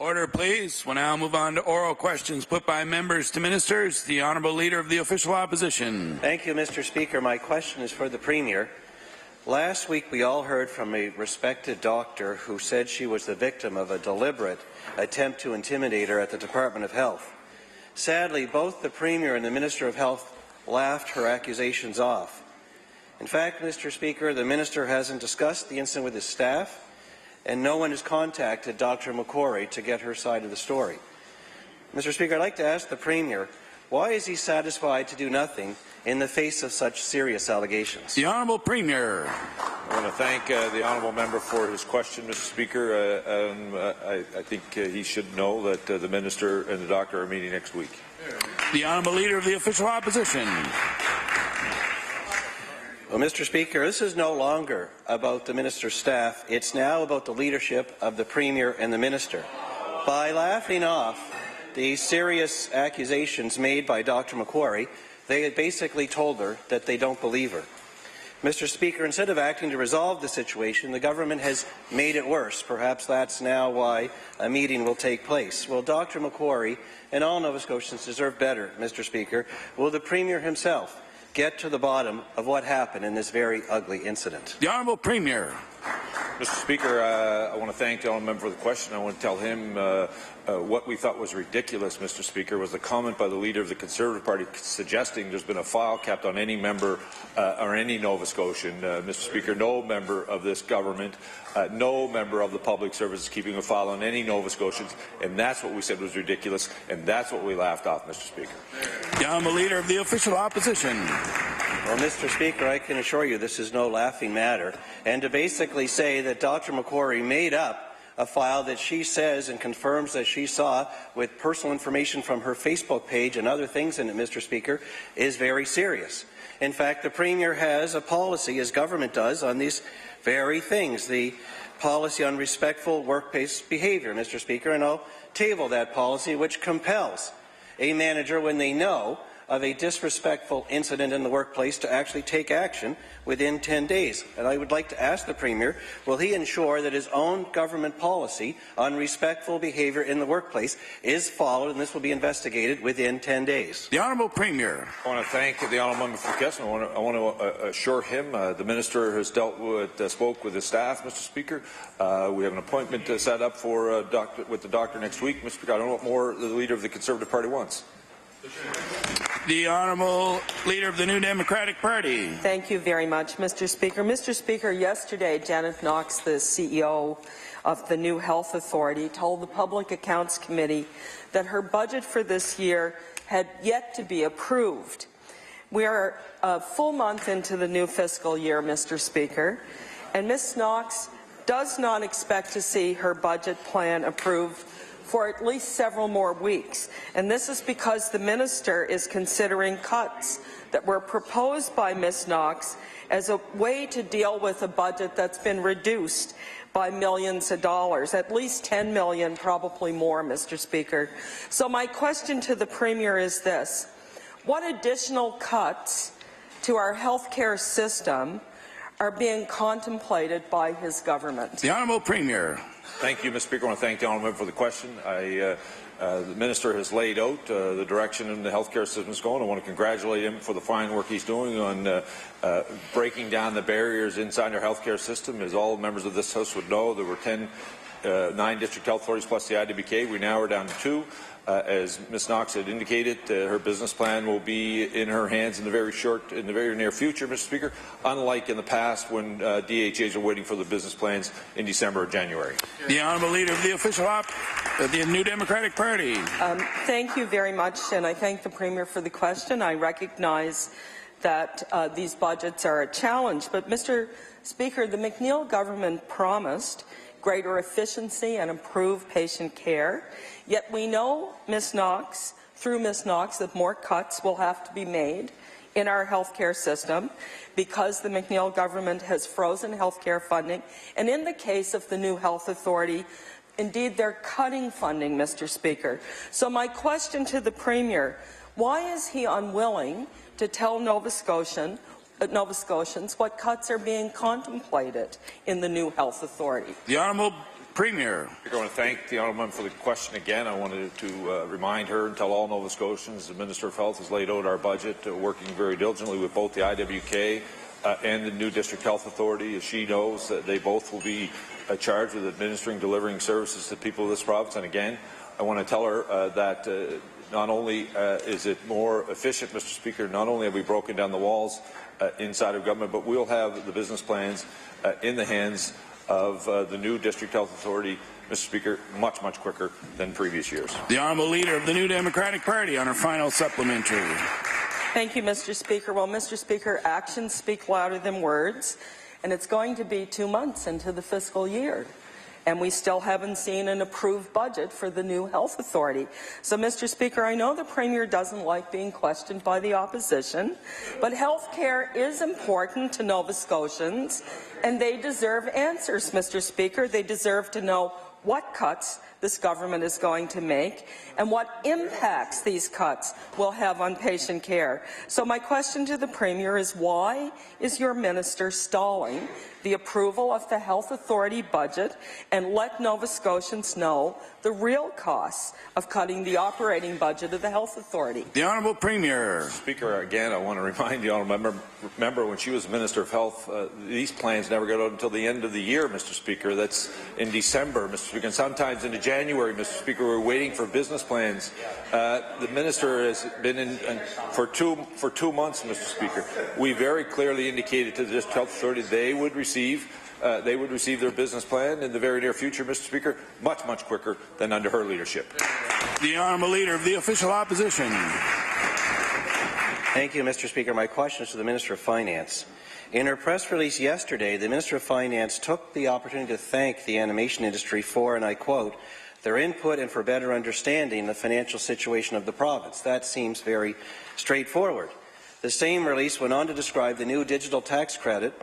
Order, please. We'll now move on to oral questions put by members to ministers. The Honourable Leader of the Official Opposition. Thank you, Mr. Speaker. My question is for the Premier. Last week, we all heard from a respected doctor who said she was the victim of a deliberate attempt to intimidate her at the Department of Health. Sadly, both the Premier and the Minister of Health laughed her accusations off. In fact, Mr. Speaker, the Minister hasn't discussed the incident with his staff, and no one has contacted Dr. McQuarrie to get her side of the story. Mr. Speaker, I'd like to ask the Premier, why is he satisfied to do nothing in the face of such serious allegations? The Honourable Premier. I want to thank the honourable member for his question, Mr. Speaker. I think he should know that the Minister and the doctor are meeting next week. The Honourable Leader of the Official Opposition. Well, Mr. Speaker, this is no longer about the Minister's staff. It's now about the leadership of the Premier and the Minister. By laughing off the serious accusations made by Dr. McQuarrie, they had basically told her that they don't believe her. Mr. Speaker, instead of acting to resolve the situation, the government has made it worse. Perhaps that's now why a meeting will take place. Well, Dr. McQuarrie and all Nova Scotians deserve better, Mr. Speaker. Will the Premier himself get to the bottom of what happened in this very ugly incident? The Honourable Premier. Mr. Speaker, I want to thank the honourable member for the question. I want to tell him what we thought was ridiculous, Mr. Speaker, was the comment by the Leader of the Conservative Party suggesting there's been a file kept on any member or any Nova Scotian. Mr. Speaker, no member of this government, no member of the public service is keeping a file on any Nova Scotians, and that's what we said was ridiculous, and that's what we laughed off, Mr. Speaker. The Honourable Leader of the Official Opposition. Well, Mr. Speaker, I can assure you this is no laughing matter. And to basically say that Dr. McQuarrie made up a file that she says and confirms that she saw with personal information from her Facebook page and other things in it, Mr. Speaker, is very serious. In fact, the Premier has a policy, as government does, on these very things, the policy on respectful workplace behaviour, Mr. Speaker, and I'll table that policy, which compels a manager, when they know of a disrespectful incident in the workplace, to actually take action within 10 days. And I would like to ask the Premier, will he ensure that his own government policy on respectful behaviour in the workplace is followed, and this will be investigated within 10 days? The Honourable Premier. I want to thank the honourable member for the question. I want to assure him the Minister has spoke with his staff, Mr. Speaker. We have an appointment set up for with the doctor next week, Mr. Speaker. I don't know what more the Leader of the Conservative Party wants. The Honourable Leader of the New Democratic Party. Thank you very much, Mr. Speaker. Mr. Speaker, yesterday Janet Knox, the CEO of the New Health Authority, told the Public Accounts Committee that her budget for this year had yet to be approved. We are a full month into the new fiscal year, Mr. Speaker, and Ms. Knox does not expect to see her budget plan approved for at least several more weeks. And this is because the Minister is considering cuts that were proposed by Ms. Knox as a way to deal with a budget that's been reduced by millions of dollars, at least $10 million, probably more, Mr. Speaker. So my question to the Premier is this: what additional cuts to our health care system are being contemplated by his government? The Honourable Premier. Thank you, Mr. Speaker. I want to thank the honourable member for the question. The Minister has laid out the direction in the healthcare system is going. I want to congratulate him for the fine work he's doing on breaking down the barriers inside our healthcare system. As all members of this House would know, there were 9 district health authorities plus the IWK. We now are down to 2. As Ms. Knox had indicated, her business plan will be in her hands in the very near future, Mr. Speaker, unlike in the past when DHAs are waiting for the business plans in December or January. The Honourable Leader of the Official of the New Democratic Party. Thank you very much, and I thank the Premier for the question. I recognize that these budgets are a challenge, but Mr. Speaker, the McNeil government promised greater efficiency and improved patient care. Yet we know, through Ms. Knox, that more cuts will have to be made in our healthcare system because the McNeil government has frozen healthcare funding. And in the case of the New Health Authority, indeed, they're cutting funding, Mr. Speaker. So my question to the Premier, why is he unwilling to tell Nova Scotians what cuts are being contemplated in the New Health Authority? The Honourable Premier. I want to thank the honourable member for the question again. I wanted to remind her and tell all Nova Scotians the Minister of Health has laid out our budget, working very diligently with both the IWK and the new District Health Authority. As she knows, they both will be charged with administering, delivering services to people of this province. And again, I want to tell her that not only is it more efficient, Mr. Speaker, not only have we broken down the walls inside of government, but we'll have the business plans in the hands of the new District Health Authority, Mr. Speaker, much quicker than previous years. The Honourable Leader of the New Democratic Party on her final supplementary. Thank you, Mr. Speaker. Well, Mr. Speaker, actions speak louder than words, and it's going to be 2 months into the fiscal year, and we still haven't seen an approved budget for the new health authority. So, Mr. Speaker, I know the Premier doesn't like being questioned by the opposition, but health care is important to Nova Scotians, and they deserve answers, Mr. Speaker. They deserve to know what cuts this government is going to make and what impacts these cuts will have on patient care. So my question to the Premier is, why is your minister stalling the approval of the Health Authority budget, and let Nova Scotians know the real costs of cutting the operating budget of the Health Authority? The Honourable Premier. Speaker, again, I want to remind the honourable member when she was Minister of Health, these plans never got out until the end of the year, Mr. Speaker. That's in December, Mr. Speaker, and sometimes into January, Mr. Speaker. We're waiting for business plans. The minister has been in for two months, Mr. Speaker. We very clearly indicated to the District Health Authority they would receive their business plan in the very near future, Mr. Speaker, much quicker than under her leadership. The Honourable Leader of the Official Opposition. Thank you, Mr. Speaker. My question is to the Minister of Finance. In her press release yesterday, the Minister of Finance took the opportunity to thank the animation industry for, and I quote, their input and for better understanding the financial situation of the province. That seems very straightforward. The same release went on to describe the new digital tax credit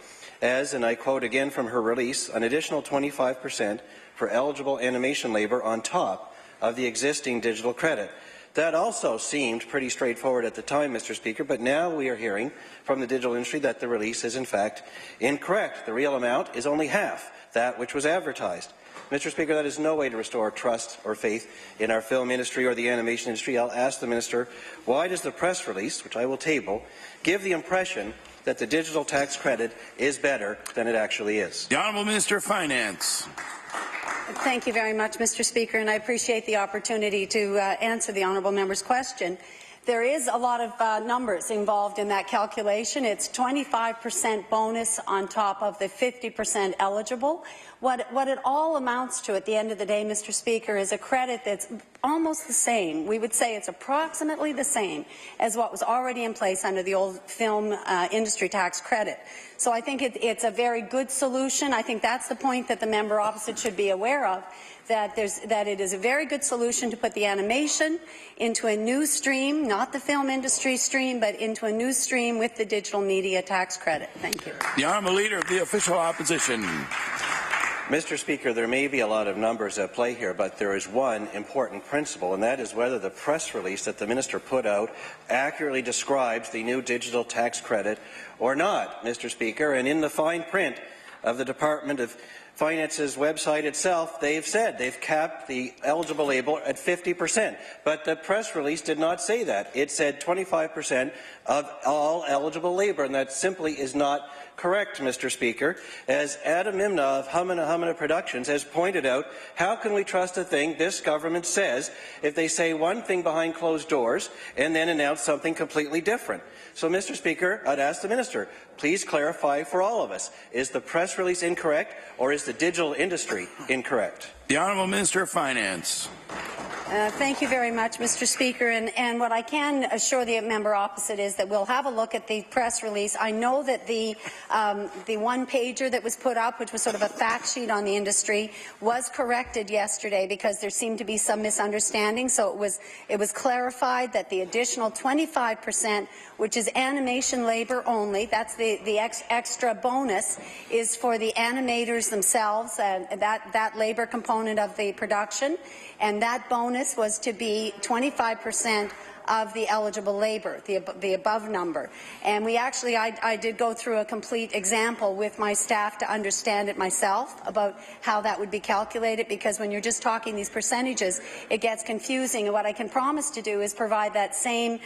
as, and I quote again from her release, an additional 25% for eligible animation labour on top of the existing digital credit. That also seemed pretty straightforward at the time, Mr. Speaker, but now we are hearing from the digital industry that the release is in fact incorrect. The real amount is only half that which was advertised. Mr. Speaker, that is no way to restore trust or faith in our film industry or the animation industry. I'll ask the Minister, why does the press release, which I will table, give the impression that the digital tax credit is better than it actually is? The Honourable Minister of Finance. Thank you very much, Mr. Speaker, and I appreciate the opportunity to answer the honourable member's question. There is a lot of numbers involved in that calculation. It's 25% bonus on top of the 50% eligible. What it all amounts to at the end of the day, Mr. Speaker, is a credit that's almost the same. We would say it's approximately the same as what was already in place under the old film industry tax credit. So I think it's a very good solution. I think that's the point that the member opposite should be aware of, that it is a very good solution to put the animation into a new stream, not the film industry stream, but into a new stream with the digital media tax credit. Thank you. The Honourable Leader of the Official Opposition. Mr. Speaker, there may be a lot of numbers at play here, but there is one important principle, and that is whether the press release that the Minister put out accurately describes the new digital tax credit or not, Mr. Speaker. And in the fine print of the Department of Finance's website itself, they've said they've capped the eligible label at 50%, but the press release did not say that. It said 25% of all eligible labour, and that simply is not correct, Mr. Speaker. As Adam Mimna of Humana Productions has pointed out, how can we trust a thing this government says if they say one thing behind closed doors and then announce something completely different? So, Mr. Speaker, I'd ask the Minister, please clarify for all of us, is the press release incorrect or is the digital industry incorrect? The Honourable Minister of Finance. Thank you very much, Mr. Speaker. And what I can assure the member opposite is that we'll have a look at the press release. I know that the one-pager that was put up, which was sort of a fact sheet on the industry, was corrected yesterday because there seemed to be some misunderstanding. So it was clarified that the additional 25%, which is animation labor only, that's the extra bonus, is for the animators themselves, that labor component of the production, and that bonus was to be 25% of the eligible labour, the above number. And we actually, I did go through a complete example with my staff to understand it myself about how that would be calculated, because when you're just talking these percentages, it gets confusing. And what I can promise to do is provide that same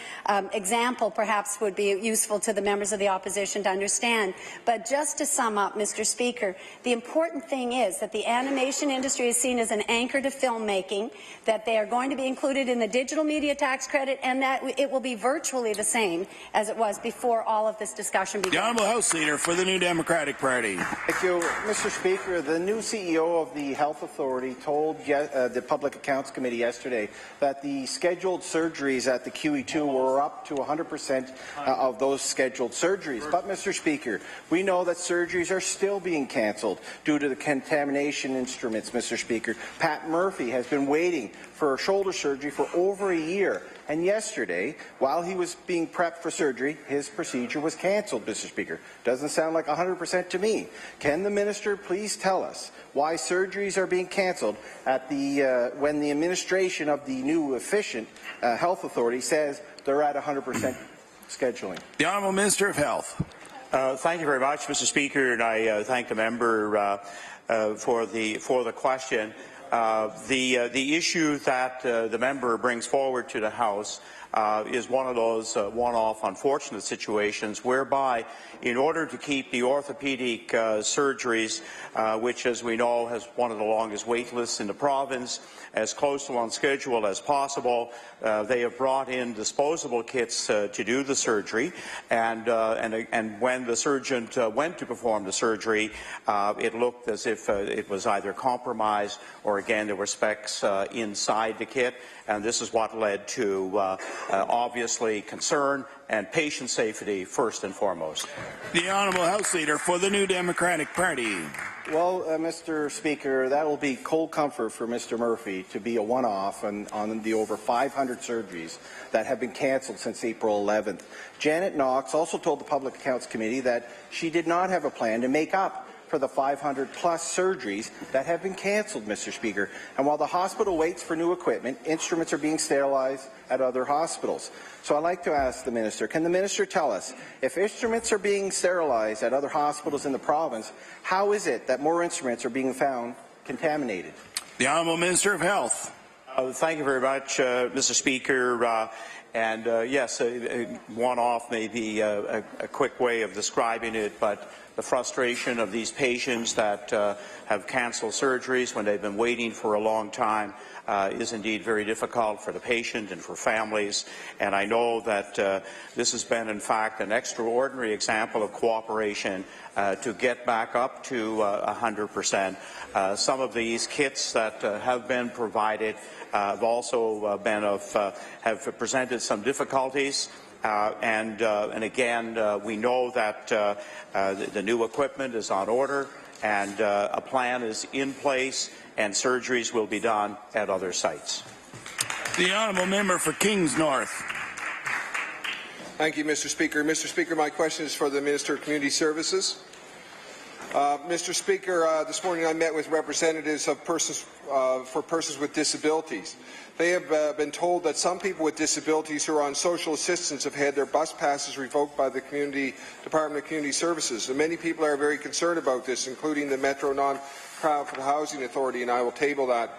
example, perhaps would be useful to the members of the opposition to understand. But just to sum up, Mr. Speaker, the important thing is that the animation industry is seen as an anchor to filmmaking, that they are going to be included in the digital media tax credit, and that it will be virtually the same as it was before all of this discussion began. The Honourable House Leader for the New Democratic Party. Thank you, Mr. Speaker. The new CEO of the Health Authority told the Public Accounts Committee yesterday that the scheduled surgeries at the QE2 were up to 100% of those scheduled surgeries. But, Mr. Speaker, we know that surgeries are still being cancelled due to the contamination instruments, Mr. Speaker. Pat Murphy has been waiting for shoulder surgery for over a year. And yesterday, while he was being prepped for surgery, his procedure was cancelled, Mr. Speaker. Doesn't sound like 100% to me. Can the minister please tell us why surgeries are being cancelled at the when the administration of the new efficient health authority says they're at 100% scheduling? The Honourable Minister of Health. Thank you very much, Mr. Speaker, and I thank the member for the question. The issue that the member brings forward to the House is one of those one-off unfortunate situations whereby, in order to keep the orthopedic surgeries, which, as we know, has one of the longest wait lists in the province, as close to on schedule as possible, they have brought in disposable kits to do the surgery, and when the surgeon went to perform the surgery, it looked as if it was either compromised or, again, there were specks inside the kit, and this is what led to obviously concern and patient safety first and foremost. The Honourable House Leader for the New Democratic Party. Well, Mr. Speaker, that will be cold comfort for Mr. Murphy to be a one-off on the over 500 surgeries that have been cancelled since April 11th. Janet Knox also told the Public Accounts Committee that she did not have a plan to make up for the 500-plus surgeries that have been cancelled, Mr. Speaker. And while the hospital waits for new equipment, instruments are being sterilized at other hospitals. So I'd like to ask the minister, can the minister tell us, if instruments are being sterilized at other hospitals in the province, how is it that more instruments are being found contaminated? The Honourable Minister of Health. Thank you very much, Mr. Speaker. Yes, one-off may be a quick way of describing it, but the frustration of these patients that have cancelled surgeries when they've been waiting for a long time is indeed very difficult for the patient and for families. And I know that this has been, in fact, an extraordinary example of cooperation to get back up to 100%. Some of these kits that have been provided have also have presented some difficulties. And again, we know that the new equipment is on order, and a plan is in place, and surgeries will be done at other sites. The Honourable Member for Kings North. Thank you, Mr. Speaker. Mr. Speaker, my question is for the Minister of Community Services. Mr. Speaker, this morning I met with representatives of persons with disabilities. They have been told that some people with disabilities who are on social assistance have had their bus passes revoked by the Department of Community Services. And many people are very concerned about this, including the Metro Non-Profit Housing Authority, and I will table that.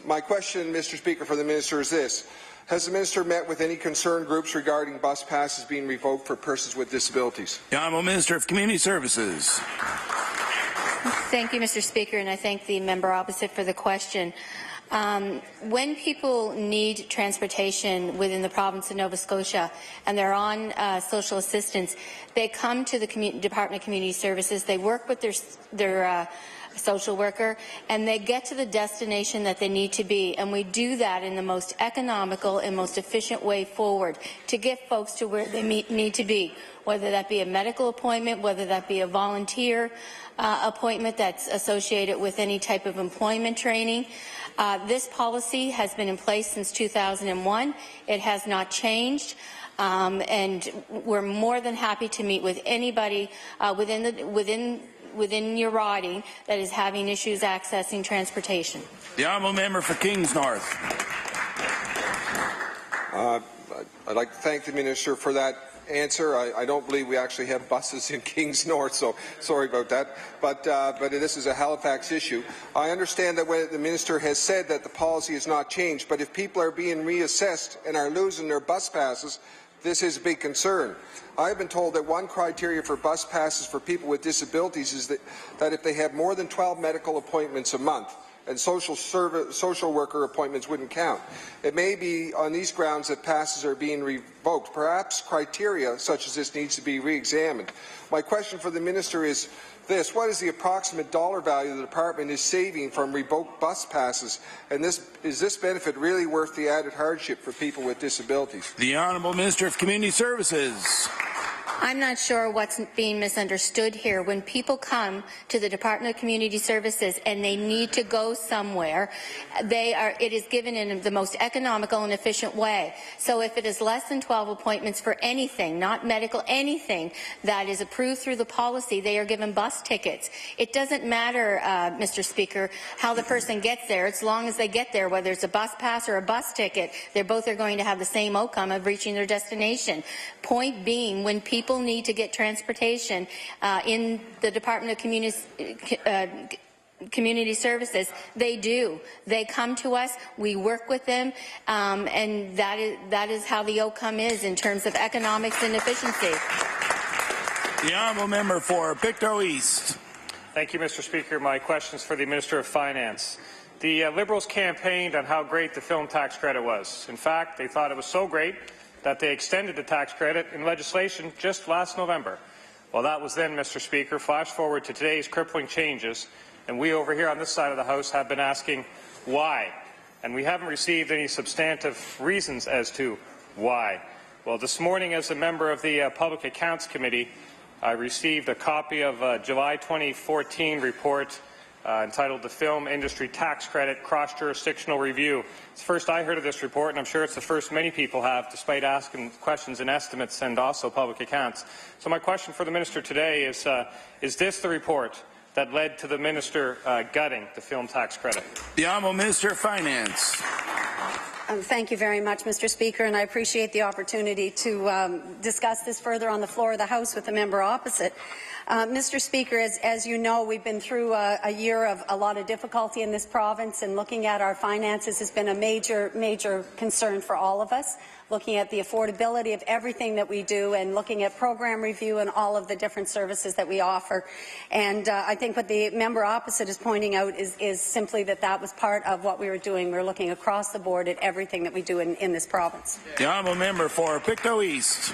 My question, Mr. Speaker, for the Minister is this. Has the Minister met with any concerned groups regarding bus passes being revoked for persons with disabilities? The Honourable Minister of Community Services. Thank you, Mr. Speaker, and I thank the member opposite for the question. When people need transportation within the province of Nova Scotia and they're on social assistance, they come to the Department of Community Services, they work with their social worker, and they get to the destination that they need to be, and we do that in the most economical and most efficient way forward to get folks to where they need to be, whether that be a medical appointment, whether that be a volunteer appointment that's associated with any type of employment training. This policy has been in place since 2001. It has not changed. And we're more than happy to meet with anybody within your riding that is having issues accessing transportation. The Honourable Member for Kings North. I'd like to thank the Minister for that answer. I don't believe we actually have buses in Kings North, so sorry about that. But this is a Halifax issue. I understand that when the Minister has said that the policy has not changed, but if people are being reassessed and are losing their bus passes, this is a big concern. I have been told that one criteria for bus passes for people with disabilities is that if they have more than 12 medical appointments a month, and social worker appointments wouldn't count. It may be on these grounds that passes are being revoked. Perhaps criteria such as this needs to be re-examined. My question for the Minister is this: what is the approximate dollar value the Department is saving from revoked bus passes, and is this benefit really worth the added hardship for people with disabilities? The Honourable Minister of Community Services. I'm not sure what's being misunderstood here. When people come to the Department of Community Services and they need to go somewhere, it is given in the most economical and efficient way. So if it is less than 12 appointments for anything, not medical, anything that is approved through the policy, they are given bus tickets. It doesn't matter, Mr. Speaker, how the person gets there, as long as they get there, whether it's a bus pass or a bus ticket, they both are going to have the same outcome of reaching their destination. Point being, when people need to get transportation in the Department of Community Services, they do. They come to us, we work with them, and that is how the outcome is in terms of economics and efficiency. The Honourable Member for Pictou East. Thank you, Mr. Speaker. My question is for the Minister of Finance. The Liberals campaigned on how great the film tax credit was. In fact, they thought it was so great that they extended the tax credit in legislation just last November. Well, that was then, Mr. Speaker. Flash forward to today's crippling changes, and we over here on this side of the House have been asking why, and we haven't received any substantive reasons as to why. Well, this morning, as a member of the Public Accounts Committee, I received a copy of a July 2014 report entitled The Film Industry Tax Credit Cross-Jurisdictional Review. It's the first I heard of this report, and I'm sure it's the first many people have, despite asking questions and estimates and also public accounts. So my question for the Minister today is this the report that led to the Minister gutting the film tax credit? The Honourable Minister of Finance. Thank you very much, Mr. Speaker, and I appreciate the opportunity to discuss this further on the floor of the House with the member opposite. Mr. Speaker, as you know, we've been through a year of a lot of difficulty in this province, and looking at our finances has been a major concern for all of us, looking at the affordability of everything that we do and looking at program review and all of the different services that we offer. And I think what the member opposite is pointing out is simply that was part of what we were doing. We were looking across the board at everything that we do in this province. The Honourable Member for Pictou East.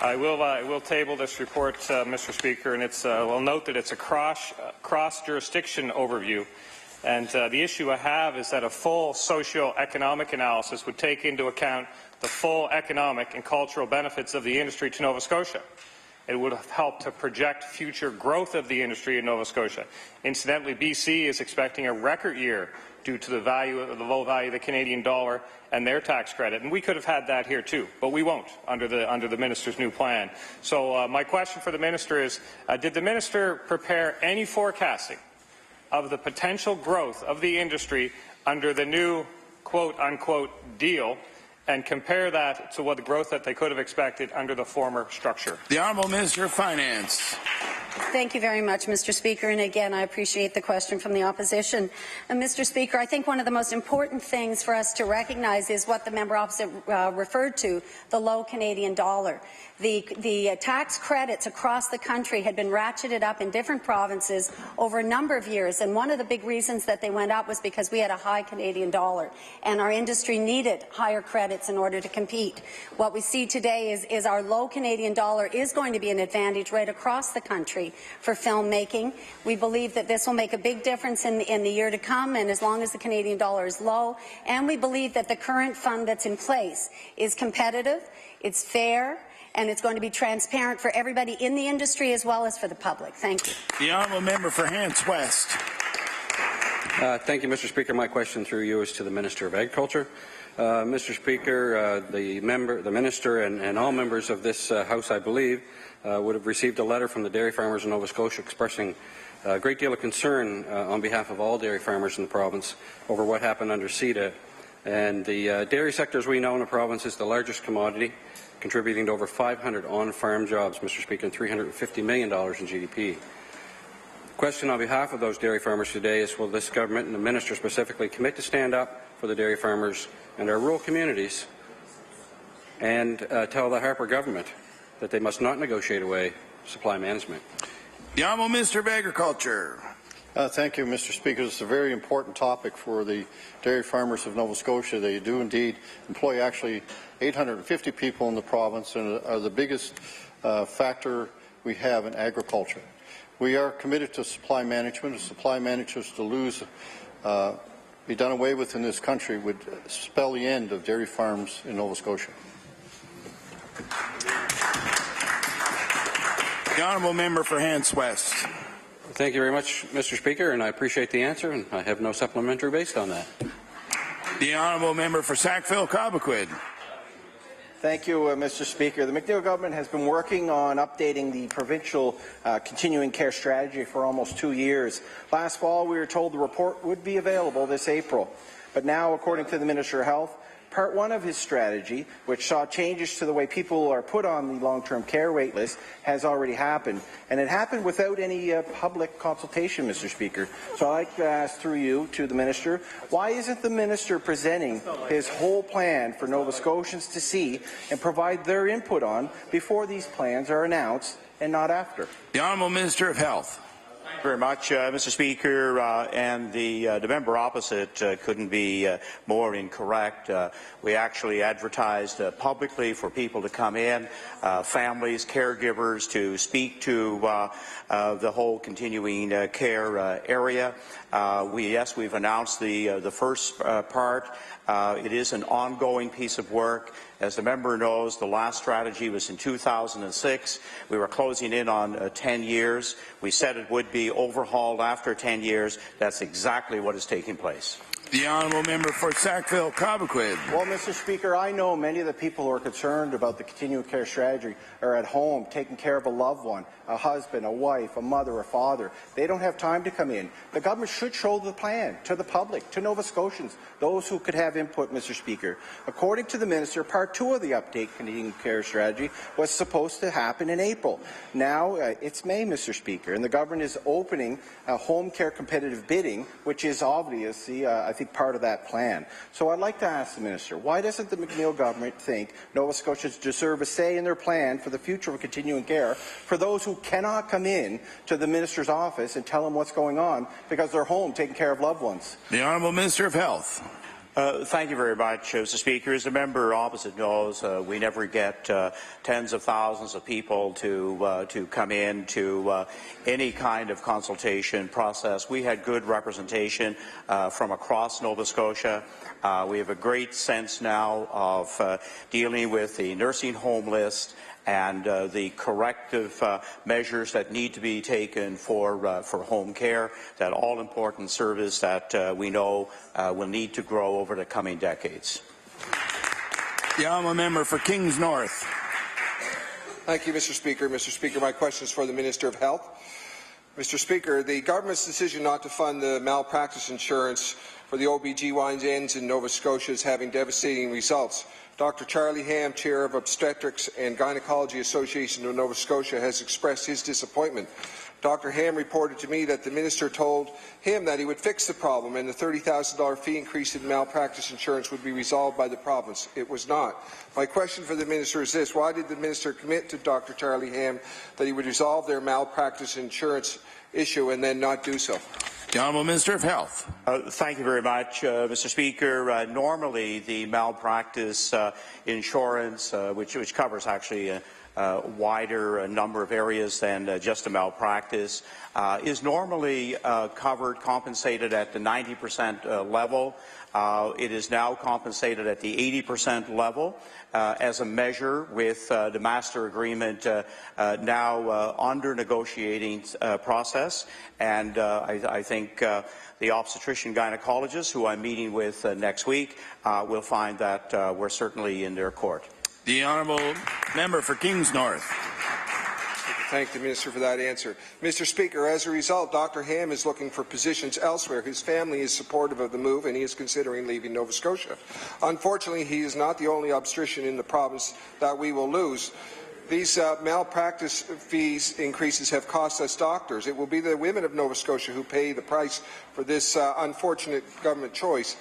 I will table this report, Mr. Speaker, and I'll note that it's a cross-jurisdiction overview. And the issue I have is that a full socio-economic analysis would take into account the full economic and cultural benefits of the industry to Nova Scotia. It would help to project future growth of the industry in Nova Scotia. Incidentally, BC is expecting a record year due to the low value of the Canadian dollar and their tax credit, and we could have had that here too, but we won't under the minister's new plan. So my question for the minister is: did the minister prepare any forecasting of the potential growth of the industry under the new quote-unquote deal, and compare that to what the growth that they could have expected under the former structure? The Honourable Minister of Finance. Thank you very much, Mr. Speaker. And again, I appreciate the question from the opposition. And Mr. Speaker, I think one of the most important things for us to recognize is what the member opposite referred to, the low Canadian dollar. The tax credits across the country had been ratcheted up in different provinces over a number of years, and one of the big reasons that they went up was because we had a high Canadian dollar, and our industry needed higher credits in order to compete. What we see today is our low Canadian dollar is going to be an advantage right across the country for filmmaking. We believe that this will make a big difference in the year to come, and as long as the Canadian dollar is low, and we believe that the current fund that's in place is competitive, it's fair, and it's going to be transparent for everybody in the industry as well as for the public. Thank you. The Honourable Member for Hants West. Thank you, Mr. Speaker. My question through you is to the Minister of Agriculture. Mr. Speaker, the Minister and all members of this House, I believe, would have received a letter from the dairy farmers in Nova Scotia expressing a great deal of concern on behalf of all dairy farmers in the province over what happened under CETA And the dairy sector, as we know in the province, is the largest commodity, contributing to over 500 on-farm jobs, Mr. Speaker, and $350 million in GDP. The question on behalf of those dairy farmers today is, will this government and the minister specifically commit to stand up for the dairy farmers and our rural communities and tell the Harper government that they must not negotiate away supply management? The Honourable Minister of Agriculture. Thank you, Mr. Speaker. It's a very important topic for the dairy farmers of Nova Scotia. They do indeed employ actually 850 people in the province and are the biggest factor we have in agriculture. We are committed to supply management. If supply management is to lose, be done away with in this country, would spell the end of dairy farms in Nova Scotia. The Honourable Member for Hants West. Thank you very much, Mr. Speaker, and I appreciate the answer, and I have no supplementary based on that. The Honourable Member for Sackville-Cobequid. Thank you, Mr. Speaker. The McNeil government has been working on updating the provincial continuing care strategy for almost 2 years. Last fall, we were told the report would be available this April. But now, according to the Minister of Health, Part 1 of his strategy, which saw changes to the way people are put on the long-term care wait list, has already happened. And it happened without any public consultation, Mr. Speaker. So I'd like to ask through you to the Minister, why isn't the Minister presenting his whole plan for Nova Scotians to see and provide their input on before these plans are announced and not after? The Honourable Minister of Health. Thank you very much, Mr. Speaker, and the member opposite couldn't be more incorrect. We actually advertised publicly for people to come in, families, caregivers, to speak to the whole continuing care area. We've announced the first part. It is an ongoing piece of work. As the member knows, the last strategy was in 2006. We were closing in on 10 years. We said it would be overhauled after 10 years. That's exactly what is taking place. The Honourable Member for Sackville-Cobequid. Well, Mr. Speaker, I know many of the people who are concerned about the continuing care strategy are at home taking care of a loved one, a husband, a wife, a mother, a father. They don't have time to come in. The government should show the plan to the public, to Nova Scotians, those who could have input, Mr. Speaker. According to the Minister, Part 2 of the update continuing care strategy was supposed to happen in April. Now it's May, Mr. Speaker, and the government is opening home care competitive bidding, which is obviously, I think, part of that plan. So I'd like to ask the Minister, why doesn't the McNeil government think Nova Scotians deserve a say in their plan for the future of continuing care for those who cannot come in to the Minister's office and tell them what's going on because they're home taking care of loved ones? The Honourable Minister of Health. Thank you very much, Mr. Speaker. As the member opposite knows, we never get tens of thousands of people to come in to any kind of consultation process. We had good representation from across Nova Scotia. We have a great sense now of dealing with the nursing home list and the corrective measures that need to be taken for home care, that all-important service that we know will need to grow over the coming decades. The Honourable Member for Kings North. Thank you, Mr. Speaker. Mr. Speaker, my question is for the Minister of Health. Mr. Speaker, the government's decision not to fund the malpractice insurance for the OBGYNs in Nova Scotia is having devastating results. Dr. Charlie Ham, Chair of Obstetrics and Gynecology Association of Nova Scotia, has expressed his disappointment. Dr. Ham reported to me that the minister told him that he would fix the problem and the $30,000 fee increase in malpractice insurance would be resolved by the province. It was not. My question for the minister is this: why did the minister commit to Dr. Charlie Ham that he would resolve their malpractice insurance issue and then not do so? The Honourable Minister of Health. Thank you very much, Mr. Speaker. Normally, the malpractice insurance, which covers actually a wider number of areas than just a malpractice, is normally covered, compensated at the 90% level. It is now compensated at the 80% level as a measure with the master agreement now under negotiating process. And I think the obstetrician gynecologists, who I'm meeting with next week, will find that we're certainly in their court. The Honourable Member for Kings North. thank the Minister for that answer. Mr. Speaker, as a result, Dr. Ham is looking for positions elsewhere. His family is supportive of the move, and he is considering leaving Nova Scotia. Unfortunately, he is not the only obstetrician in the province that we will lose. These malpractice fees increases have cost us doctors. It will be the women of Nova Scotia who pay the price for this unfortunate government choice.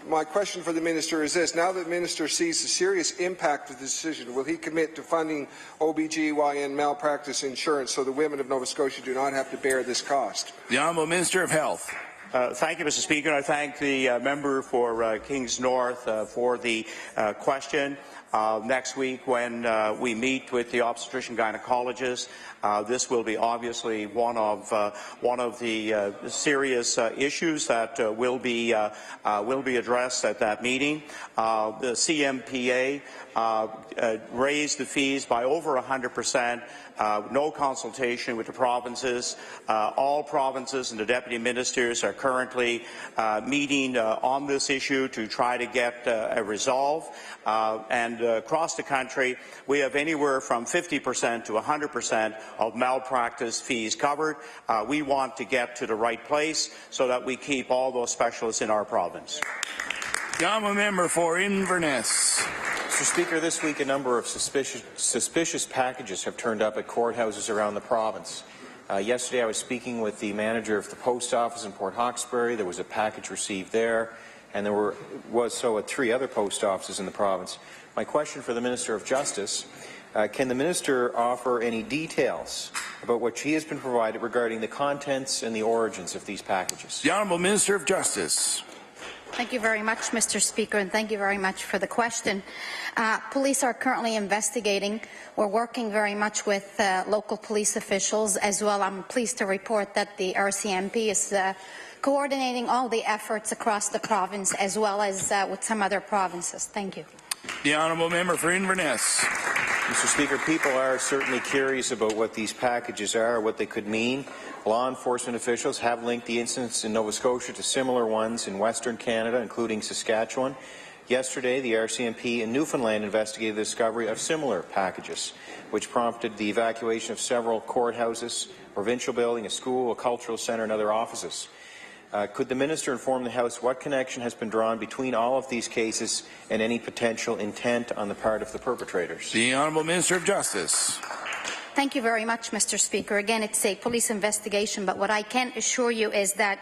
My question for the Minister is this. Now that the Minister sees the serious impact of the decision, will he commit to funding OBGYN malpractice insurance so the women of Nova Scotia do not have to bear this cost? The Honourable Minister of Health. Thank you, Mr. Speaker. I thank the member for Kings North for the question. Next week, when we meet with the obstetrician gynecologist, this will be obviously one of the serious issues that will be addressed at that meeting. The CMPA raised the fees by over 100%. No consultation with the provinces. All provinces and the deputy ministers are currently meeting on this issue to try to get a resolve. And across the country, we have anywhere from 50% to 100% of malpractice fees covered. We want to get to the right place so that we keep all those specialists in our province. The honourable member for Inverness. Mr. Speaker, this week a number of suspicious packages have turned up at courthouses around the province. Yesterday I was speaking with the manager of the post office in Port Hawkesbury. There was a package received there, and there was so at 3 other post offices in the province. My question for the Minister of Justice, can the Minister offer any details about what she has been provided regarding the contents and the origins of these packages? The Honourable Minister of Justice. Thank you very much, Mr. Speaker, and thank you very much for the question. Police are currently investigating. We're working very much with local police officials as well. I'm pleased to report that the RCMP is coordinating all the efforts across the province as well as with some other provinces. Thank you. The honourable member for Inverness. Mr. Speaker, people are certainly curious about what these packages are, what they could mean. Law enforcement officials have linked the incidents in Nova Scotia to similar ones in Western Canada, including Saskatchewan. Yesterday, the RCMP in Newfoundland investigated the discovery of similar packages, which prompted the evacuation of several courthouses, provincial building, a school, a cultural centre, and other offices. Could the Minister inform the House what connection has been drawn between all of these cases and any potential intent on the part of the perpetrators? The Honourable Minister of Justice. Thank you very much, Mr. Speaker. Again, it's a police investigation, but what I can assure you is that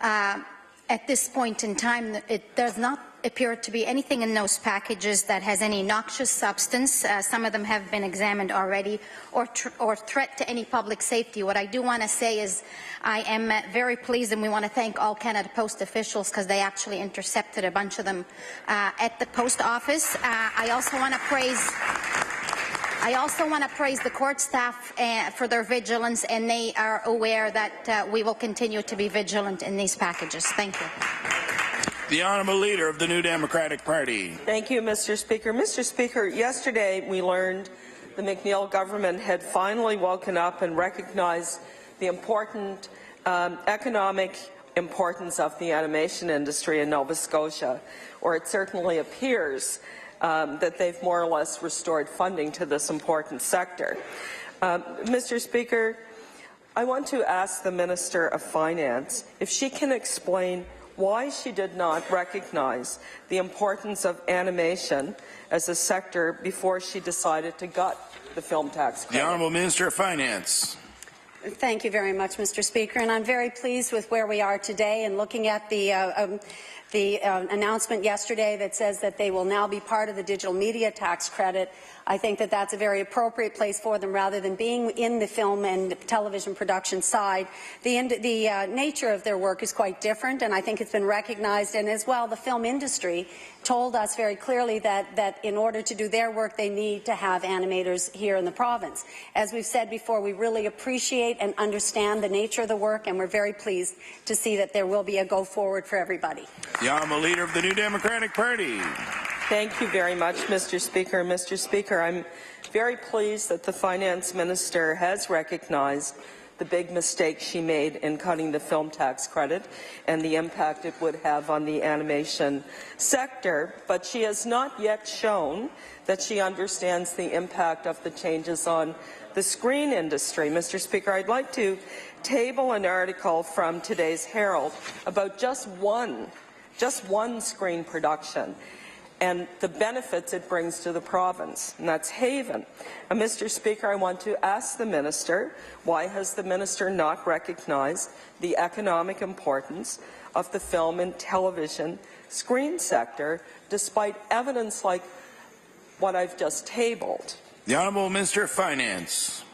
at this point in time, it does not appear to be anything in those packages that has any noxious substance. Some of them have been examined already, or threat to any public safety. What I do want to say is I am very pleased, and we want to thank all Canada Post officials because they actually intercepted a bunch of them at the post office. I also want to praise the court staff for their vigilance, and they are aware that we will continue to be vigilant in these packages. Thank you. The Honourable Leader of the New Democratic Party. Thank you, Mr. Speaker. Mr. Speaker, yesterday we learned the McNeil government had finally woken up and recognized the important economic importance of the animation industry in Nova Scotia, or it certainly appears that they've more or less restored funding to this important sector. Mr. Speaker, I want to ask the Minister of Finance if she can explain why she did not recognize the importance of animation as a sector before she decided to gut the film tax credit. The Honourable Minister of Finance. Thank you very much, Mr. Speaker, and I'm very pleased with where we are today and looking at the announcement yesterday that says that they will now be part of the digital media tax credit. I think that that's a very appropriate place for them rather than being in the film and television production side. The nature of their work is quite different, and I think it's been recognized, and as well the film industry told us very clearly that in order to do their work they need to have animators here in the province. As we've said before, we really appreciate and understand the nature of the work, and we're very pleased to see that there will be a go forward for everybody. The Honourable Leader of the New Democratic Party. Thank you very much, Mr. Speaker. Mr. Speaker, I'm very pleased that the Finance Minister has recognized the big mistake she made in cutting the film tax credit and the impact it would have on the animation sector, but she has not yet shown that she understands the impact of the changes on the screen industry. Mr. Speaker, I'd like to table an article from today's Herald about just one screen production and the benefits it brings to the province, and that's Haven. Mr. Speaker, I want to ask the minister, why has the minister not recognized the economic importance of the film and television screen sector, despite evidence like what I've just tabled? The Honourable Minister of Finance.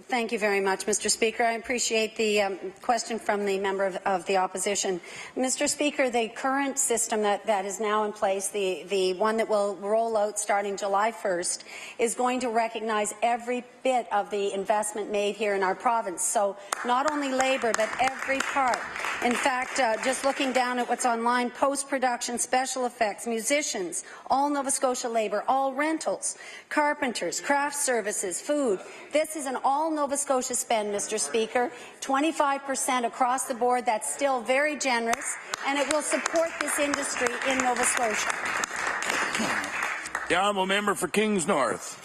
Thank you very much, Mr. Speaker. I appreciate the question from the member of the opposition. Mr. Speaker, the current system that is now in place, the one that will roll out starting July 1st, is going to recognize every bit of the investment made here in our province. So not only labour, but every part. In fact, just looking down at what's online, post-production, special effects, musicians, all Nova Scotia labour, all rentals, carpenters, craft services, food. This is an all Nova Scotia spend, Mr. Speaker, 25% across the board. That's still very generous, and it will support this industry in Nova Scotia. The Honourable Member for Kings North.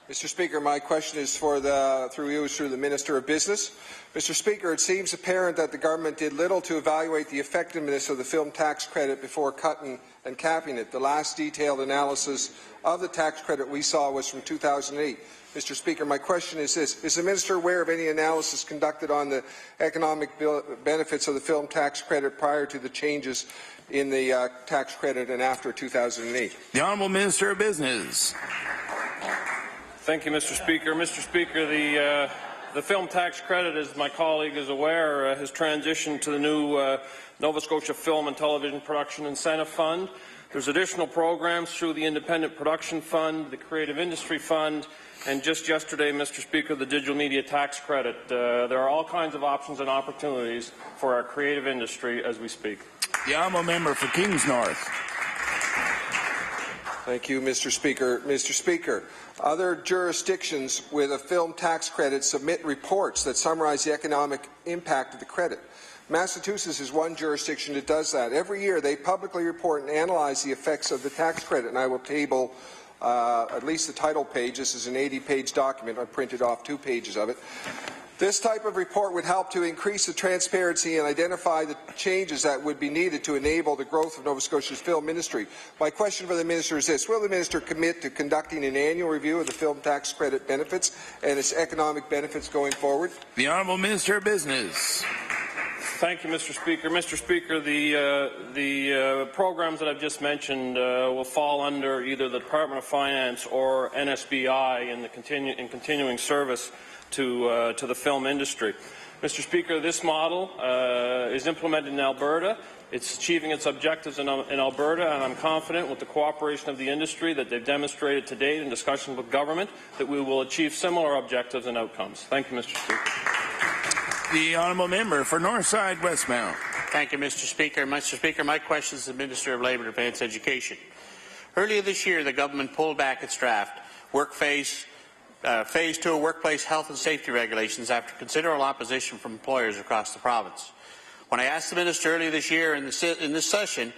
Mr. Speaker, my question is through the Minister of Business. Mr. Speaker, it seems apparent that the government did little to evaluate the effectiveness of the film tax credit before cutting and capping it. The last detailed analysis of the tax credit we saw was from 2008. Mr. Speaker, my question is this. Is the Minister aware of any analysis conducted on the economic benefits of the film tax credit prior to the changes in the tax credit and after 2008? The Honourable Minister of Business. Thank you, Mr. Speaker. Mr. Speaker, the film tax credit, as my colleague is aware, has transitioned to the new Nova Scotia Film and Television Production Incentive Fund. There's additional programs through the Independent Production Fund, the Creative Industry Fund, and just yesterday, Mr. Speaker, the Digital Media Tax Credit. There are all kinds of options and opportunities for our creative industry as we speak. The Honourable Member for Kings North. Thank you, Mr. Speaker. Mr. Speaker, other jurisdictions with a film tax credit submit reports that summarize the economic impact of the credit. Massachusetts is one jurisdiction that does that. Every year, they publicly report and analyze the effects of the tax credit, and I will table at least the title page. This is an 80-page document. I printed off 2 pages of it. This type of report would help to increase the transparency and identify the changes that would be needed to enable the growth of Nova Scotia's film industry. My question for the Minister is this. Will the Minister commit to conducting an annual review of the film tax credit benefits and its economic benefits going forward? The Honourable Minister of Business. Thank you, Mr. Speaker. Mr. Speaker, the programs that I've just mentioned will fall under either the Department of Finance or NSBI in continuing service to the film industry. Mr. Speaker, this model is implemented in Alberta. It's achieving its objectives in Alberta, and I'm confident with the cooperation of the industry that they've demonstrated to date in discussions with government that we will achieve similar objectives and outcomes. Thank you, Mr. Speaker. The Honourable Member for Northside Westmount. Thank you, Mr. Speaker. Mr. Speaker, my question is to the Minister of Labour and Advanced Education. Earlier this year, the government pulled back its draft Phase 2 workplace health and safety regulations after considerable opposition from employers across the province. When I asked the Minister earlier this year in this session,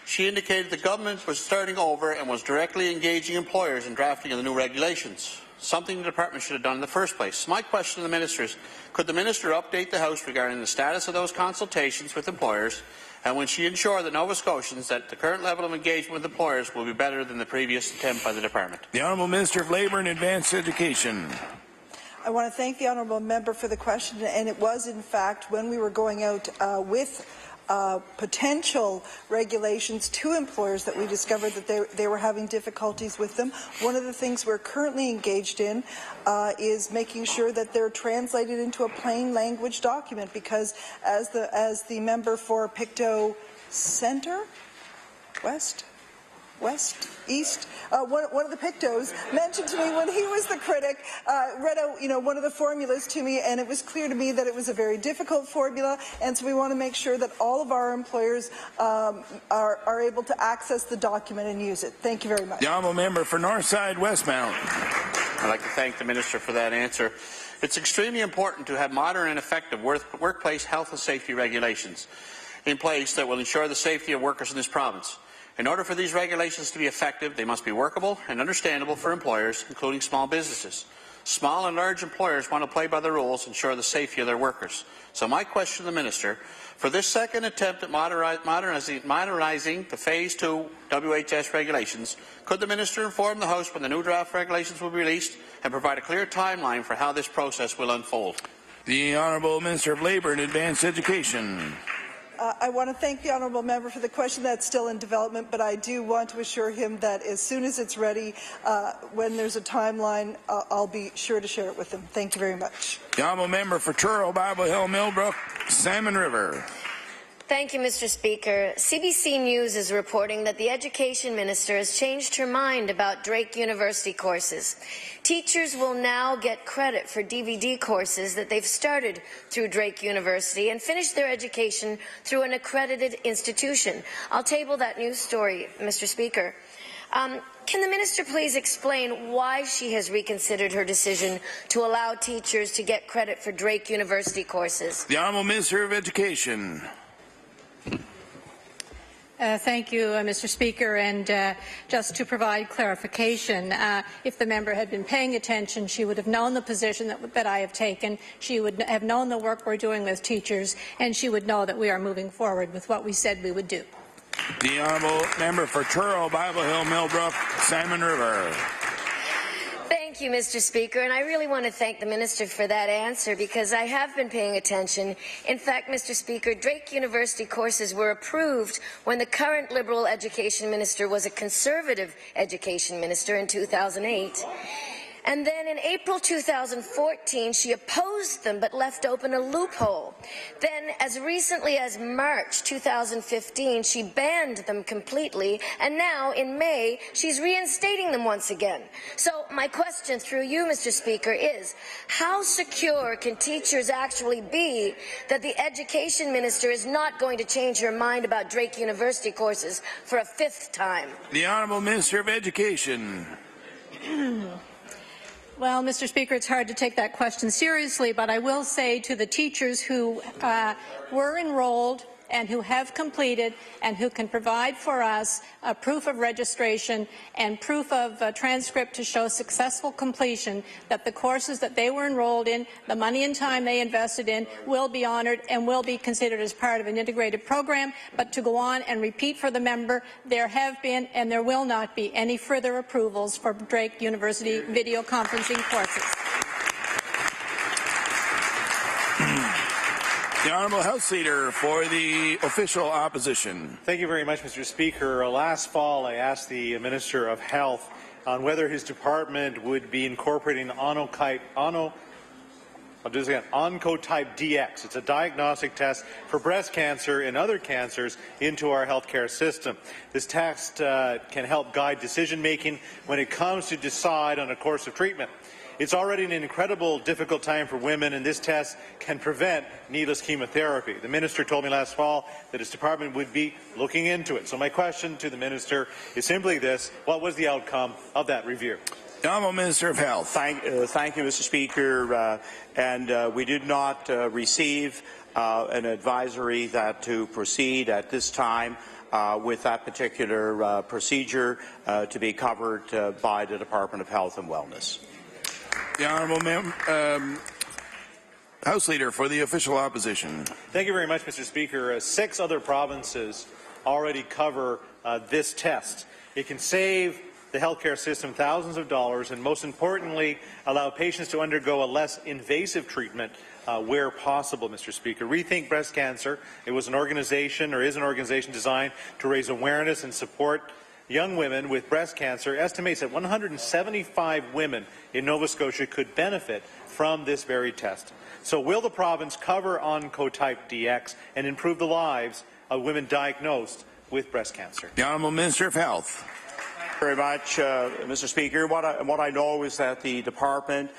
she indicated the government was starting over and was directly engaging employers in drafting of the new regulations, something the department should have done in the first place. My question to the Minister is, could the Minister update the House regarding the status of those consultations with employers, and will she ensure that Nova Scotians that the current level of engagement with employers will be better than the previous attempt by the department? The Honourable Minister of Labour and Advanced Education. I want to thank the honourable member for the question, and it was in fact when we were going out with potential regulations to employers that we discovered that they were having difficulties with them. One of the things we're currently engaged in is making sure that they're translated into a plain language document, because as the member for Pictou Centre, East, one of the Pictos mentioned to me when he was the critic, read out one of the formulas to me, and it was clear to me that it was a very difficult formula, and so we want to make sure that all of our employers are able to access the document and use it. Thank you very much. The Honourable Member for Northside Westmount. I'd like to thank the Minister for that answer. It's extremely important to have modern and effective workplace health and safety regulations in place that will ensure the safety of workers in this province. In order for these regulations to be effective, they must be workable and understandable for employers, including small businesses. Small and large employers want to play by the rules and ensure the safety of their workers. So my question to the Minister, for this second attempt at modernizing the Phase 2 WHS regulations, could the Minister inform the House when the new draft regulations will be released and provide a clear timeline for how this process will unfold? The Honourable Minister of Labour and Advanced Education. I want to thank the honourable member for the question. That's still in development, but I do want to assure him that as soon as it's ready, when there's a timeline, I'll be sure to share it with him. Thank you very much. The honourable member for Truro, Bible Hill, Millbrook, Salmon River. Thank you, Mr. Speaker. CBC News is reporting that the Education Minister has changed her mind about Drake University courses. Teachers will now get credit for DVD courses that they've started through Drake University and finish their education through an accredited institution. I'll table that news story, Mr. Speaker. Can the Minister please explain why she has reconsidered her decision to allow teachers to get credit for Drake University courses? The Honourable Minister of Education. Thank you, Mr. Speaker. And just to provide clarification, if the member had been paying attention, she would have known the position that I have taken. She would have known the work we're doing with teachers, and she would know that we are moving forward with what we said we would do. The Honourable Member for Truro, Bible Hill, Millbrook, Salmon River. Thank you, Mr. Speaker, and I really want to thank the Minister for that answer because I have been paying attention. In fact, Mr. Speaker, Drake University courses were approved when the current Liberal Education Minister was a Conservative Education Minister in 2008. And then in April 2014, she opposed them but left open a loophole. Then, as recently as March 2015, she banned them completely, and now, in May, she's reinstating them once again. So my question through you, Mr. Speaker, is how secure can teachers actually be that the Education Minister is not going to change her mind about Drake University courses for a fifth time? The Honourable Minister of Education. Well, Mr. Speaker, it's hard to take that question seriously, but I will say to the teachers who were enrolled and who have completed and who can provide for us a proof of registration and proof of transcript to show successful completion, that the courses that they were enrolled in, the money and time they invested in, will be honoured and will be considered as part of an integrated program. But to go on and repeat for the member, there have been and there will not be any further approvals for Drake University video conferencing courses. The Honourable House Leader for the Official Opposition. Thank you very much, Mr. Speaker. Last fall, I asked the Minister of Health on whether his department would be incorporating Oncotype DX. It's a diagnostic test for breast cancer and other cancers into our healthcare system. This test can help guide decision-making when it comes to decide on a course of treatment. It's already an incredible, difficult time for women, and this test can prevent needless chemotherapy. The Minister told me last fall that his department would be looking into it. So my question to the Minister is simply this: what was the outcome of that review? The Honourable Minister of Health. Thank you, Mr. Speaker. We did not receive an advisory that to proceed at this time with that particular procedure to be covered by the Department of Health and Wellness. The Honourable House Leader for the Official Opposition. Thank you very much, Mr. Speaker. 6 other provinces already cover this test. It can save the healthcare system thousands of dollars and, most importantly, allow patients to undergo a less invasive treatment where possible, Mr. Speaker. Rethink Breast Cancer, it was an organization, or is an organization, designed to raise awareness and support young women with breast cancer, estimates that 175 women in Nova Scotia could benefit from this very test. So will the province cover Oncotype DX and improve the lives of women diagnosed with breast cancer? The Honourable Minister of Health. Thank you very much, Mr. Speaker. What I know is that the department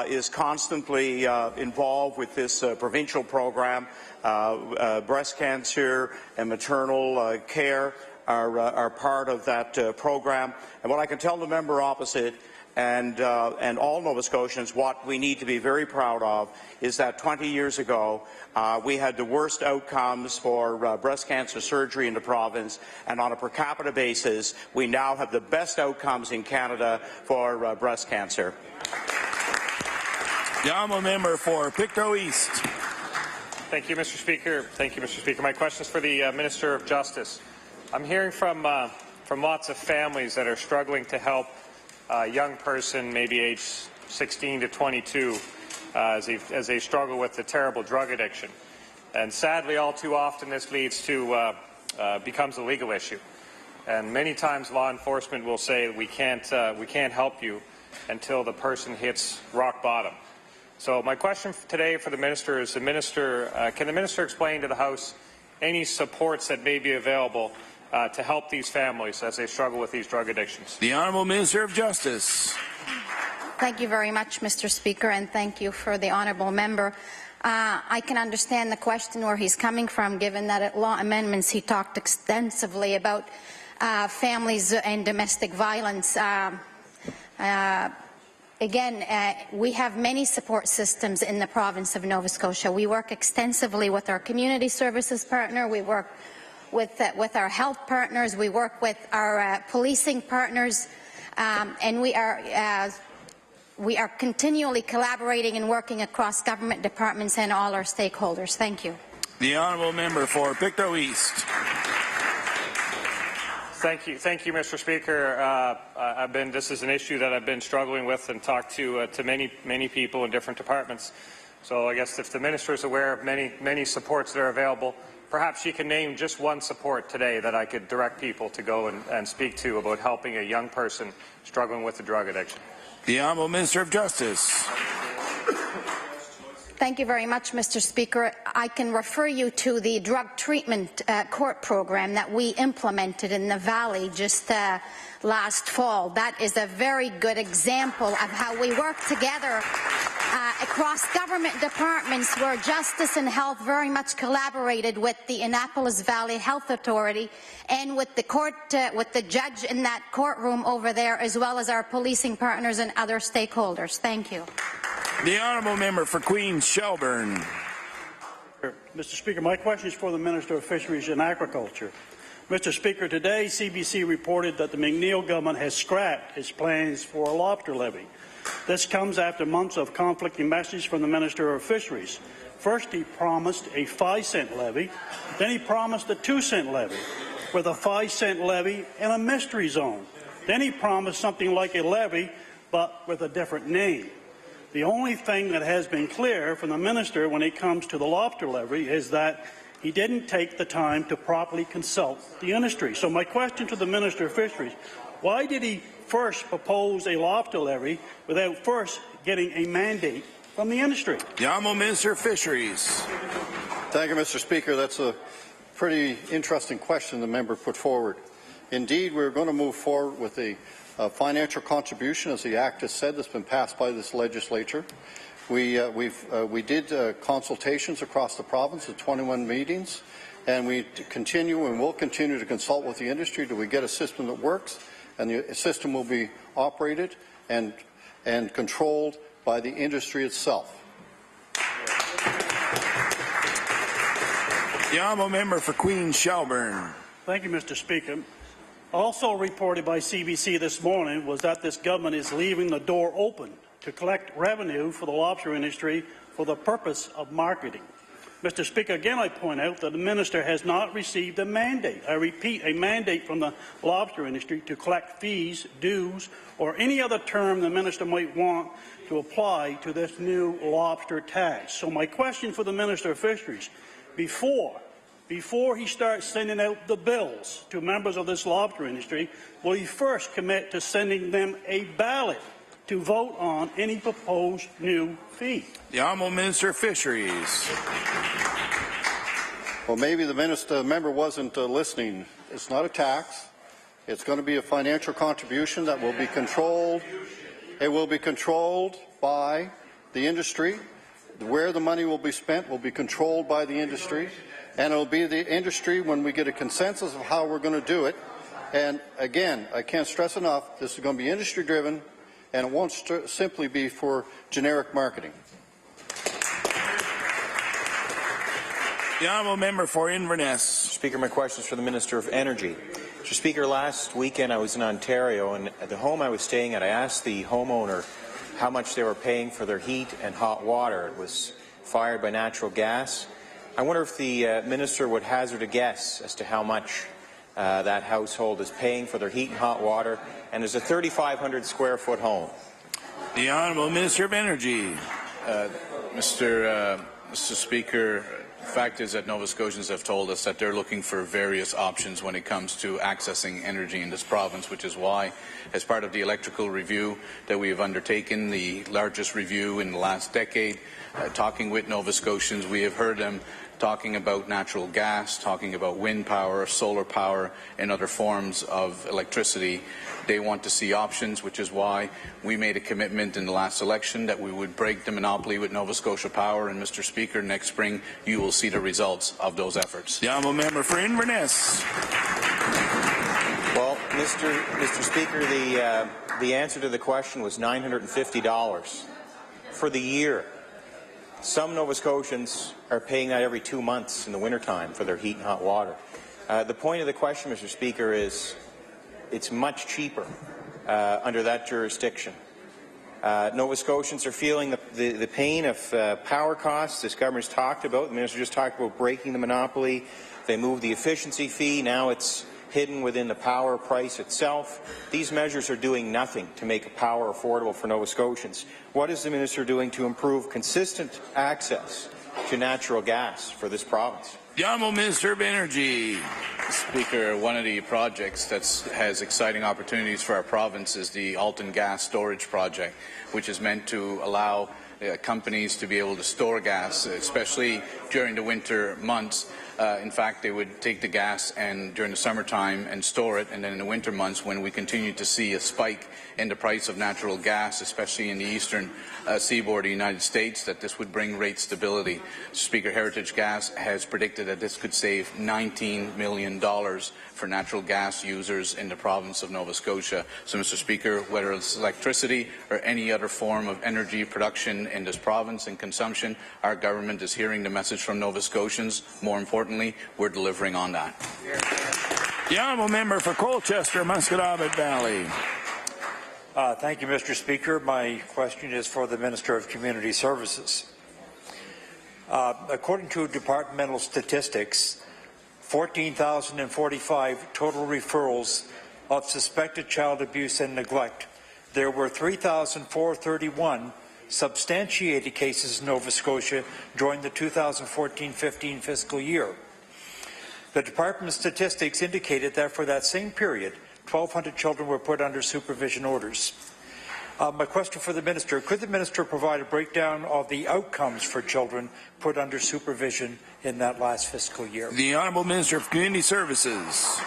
is constantly involved with this provincial program. Breast cancer and maternal care are part of that program. And what I can tell the member opposite and all Nova Scotians, what we need to be very proud of is that 20 years ago we had the worst outcomes for breast cancer surgery in the province, and on a per capita basis we now have the best outcomes in Canada for breast cancer. The honourable member for Pictou East. Thank you, Mr. Speaker. Thank you, Mr. Speaker. My question is for the Minister of Justice. I'm hearing from lots of families that are struggling to help a young person, maybe aged 16 to 22, as they struggle with the terrible drug addiction. And sadly, all too often, this leads to becomes a legal issue. And many times, law enforcement will say we can't help you until the person hits rock bottom. So my question today for the minister is: can the minister explain to the House any supports that may be available to help these families as they struggle with these drug addictions? The Honourable Minister of Justice. Thank you very much, Mr. Speaker, and thank you for the honourable member. I can understand the question where he's coming from, given that at law amendments he talked extensively about families and domestic violence. Again, we have many support systems in the province of Nova Scotia. We work extensively with our community services partner. We work with our health partners. We work with our policing partners, and we are continually collaborating and working across government departments and all our stakeholders. Thank you. The honourable member for Pictou East. Thank you, Mr. Speaker. This is an issue that I've been struggling with and talked to many people in different departments. So I guess if the minister is aware of many supports that are available, perhaps she can name just one support today that I could direct people to go and speak to about helping a young person struggling with a drug addiction. The Honourable Minister of Justice. Thank you very much, Mr. Speaker. I can refer you to the drug treatment court program that we implemented in the Valley just last fall. That is a very good example of how we work together across government departments, where Justice and Health very much collaborated with the Annapolis Valley Health Authority and with the court, with the judge in that courtroom over there, as well as our policing partners and other stakeholders. Thank you. The honourable member for Queens Shelburne. Mr. Speaker, my question is for the Minister of Fisheries and Agriculture. Mr. Speaker, today CBC reported that the McNeil government has scrapped its plans for a lobster levy. This comes after months of conflicting messages from the Minister of Fisheries. First, he promised a 5-cent levy, then he promised a 2-cent levy, with a 5-cent levy in a mystery zone. Then he promised something like a levy, but with a different name. The only thing that has been clear from the minister when it comes to the lobster levy is that he didn't take the time to properly consult the industry. So my question to the Minister of Fisheries: why did he first propose a lobster levy without first getting a mandate from the industry? The Honourable Minister of Fisheries. Thank you, Mr. Speaker. That's a pretty interesting question the member put forward. Indeed, we're going to move forward with a financial contribution, as the Act has said, that's been passed by this legislature. We did consultations across the province at 21 meetings, and we continue and will continue to consult with the industry till we get a system that works, and the system will be operated and controlled by the industry itself. The honourable member for Queens Shelburne. Thank you, Mr. Speaker. Also reported by CBC this morning was that this government is leaving the door open to collect revenue for the lobster industry for the purpose of marketing. Mr. Speaker, again I point out that the minister has not received a mandate. I repeat, a mandate from the lobster industry to collect fees, dues, or any other term the minister might want to apply to this new lobster tax. So my question for the Minister of Fisheries: before he starts sending out the bills to members of this lobster industry, will he first commit to sending them a ballot to vote on any proposed new fee? The Honourable Minister of Fisheries. Well, maybe the member wasn't listening. It's not a tax. It's going to be a financial contribution that will be controlled. It will be controlled by the industry. Where the money will be spent will be controlled by the industry. And it will be the industry, when we get a consensus of how we're going to do it. And again, I can't stress enough, this is going to be industry-driven, and it won't simply be for generic marketing. The honourable member for Inverness. Speaker, my question is for the Minister of Energy. Mr. Speaker, last weekend I was in Ontario, and at the home I was staying at, I asked the homeowner how much they were paying for their heat and hot water. It was fired by natural gas. I wonder if the Minister would hazard a guess as to how much that household is paying for their heat and hot water, and there's a 3,500 square foot home. The Honourable Minister of Energy. Mr. Speaker, the fact is that Nova Scotians have told us that they're looking for various options when it comes to accessing energy in this province, which is why, as part of the electrical review that we have undertaken, the largest review in the last decade, talking with Nova Scotians, we have heard them talking about natural gas, talking about wind power, solar power, and other forms of electricity. They want to see options, which is why we made a commitment in the last election that we would break the monopoly with Nova Scotia Power. And, Mr. Speaker, next spring you will see the results of those efforts. The honourable member for Inverness. Well, Mr. Speaker, the answer to the question was $950 for the year. Some Nova Scotians are paying that every 2 months in the wintertime for their heat and hot water. The point of the question, Mr. Speaker, is it's much cheaper under that jurisdiction. Nova Scotians are feeling the pain of power costs. This government's talked about. The minister just talked about breaking the monopoly. They moved the efficiency fee. Now it's hidden within the power price itself. These measures are doing nothing to make power affordable for Nova Scotians. What is the minister doing to improve consistent access to natural gas for this province? The Honourable Minister of Energy. Speaker, one of the projects that has exciting opportunities for our province is the Alton Gas Storage Project, which is meant to allow companies to be able to store gas, especially during the winter months. In fact, they would take the gas and during the summertime and store it, and then in the winter months, when we continue to see a spike in the price of natural gas, especially in the eastern seaboard of the United States, that this would bring rate stability. Speaker, Heritage Gas has predicted that this could save $19 million for natural gas users in the province of Nova Scotia. So, Mr. Speaker, whether it's electricity or any other form of energy production in this province and consumption, our government is hearing the message from Nova Scotians. More importantly, we're delivering on that. The honourable member for Colchester, Musquodoboit Valley. Thank you, Mr. Speaker. My question is for the Minister of Community Services. According to departmental statistics, 14,045 total referrals of suspected child abuse and neglect. There were 3,431 substantiated cases in Nova Scotia during the 2014-15 fiscal year. The Department of Statistics indicated that for that same period, 1,200 children were put under supervision orders. My question for the Minister, could the Minister provide a breakdown of the outcomes for children put under supervision in that last fiscal year? The Honourable Minister of Community Services.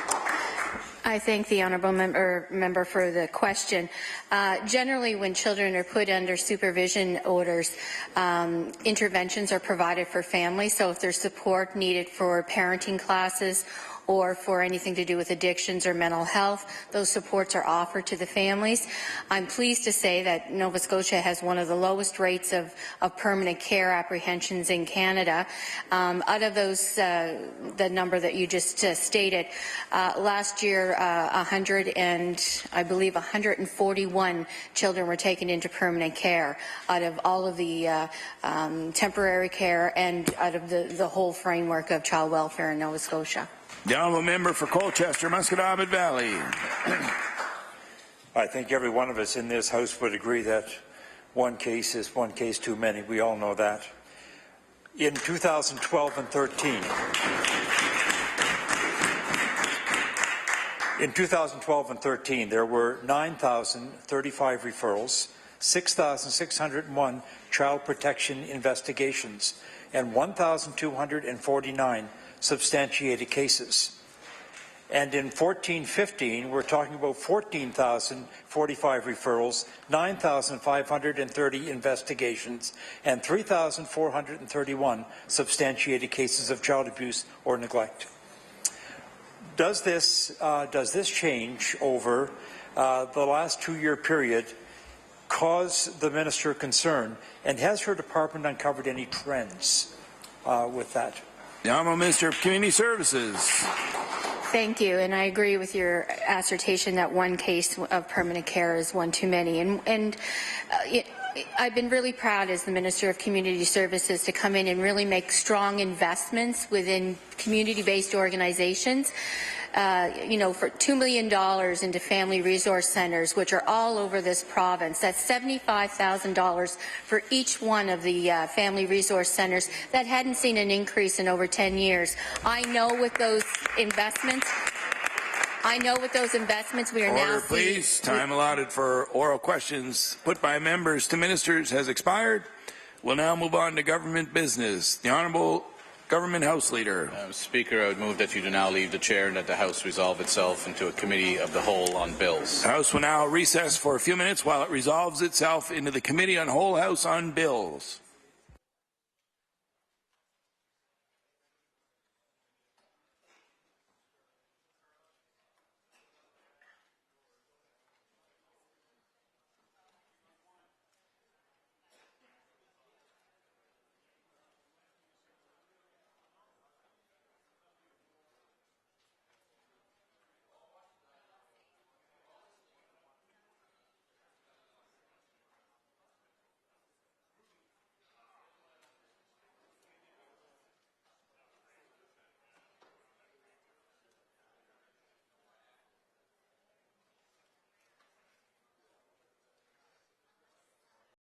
I thank the honourable member for the question. Generally, when children are put under supervision orders, interventions are provided for families. So if there's support needed for parenting classes or for anything to do with addictions or mental health, those supports are offered to the families. I'm pleased to say that Nova Scotia has one of the lowest rates of permanent care apprehensions in Canada. Out of those, the number that you just stated, last year 141 children were taken into permanent care out of all of the temporary care and out of the whole framework of child welfare in Nova Scotia. The honourable member for Colchester, Musquodoboit Valley. I think every one of us in this House would agree that one case is one case too many. We all know that. In 2012 and 13, there were 9,035 referrals, 6,601 child protection investigations, and 1,249 substantiated cases. And in 14-15, we're talking about 14,045 referrals, 9,530 investigations, and 3,431 substantiated cases of child abuse or neglect. Does this change over the last 2-year period cause the minister concern? And has her department uncovered any trends with that? The Honourable Minister of Community Services. Thank you, and I agree with your assertion that one case of permanent care is one too many. I've been really proud as the Minister of Community Services to come in and really make strong investments within community-based organizations. For $2 million into family resource centres, which are all over this province. That's $75,000 for each one of the family resource centres that hadn't seen an increase in over 10 years. I know with those investments, we are now Order, please. Time allotted for oral questions put by members to ministers has expired. We'll now move on to government business. The Honourable Government House Leader. Speaker, I would move that you do now leave the chair and that the House resolve itself into a committee of the whole on bills. The House will now recess for a few minutes while it resolves itself into the Committee on Whole House on Bills.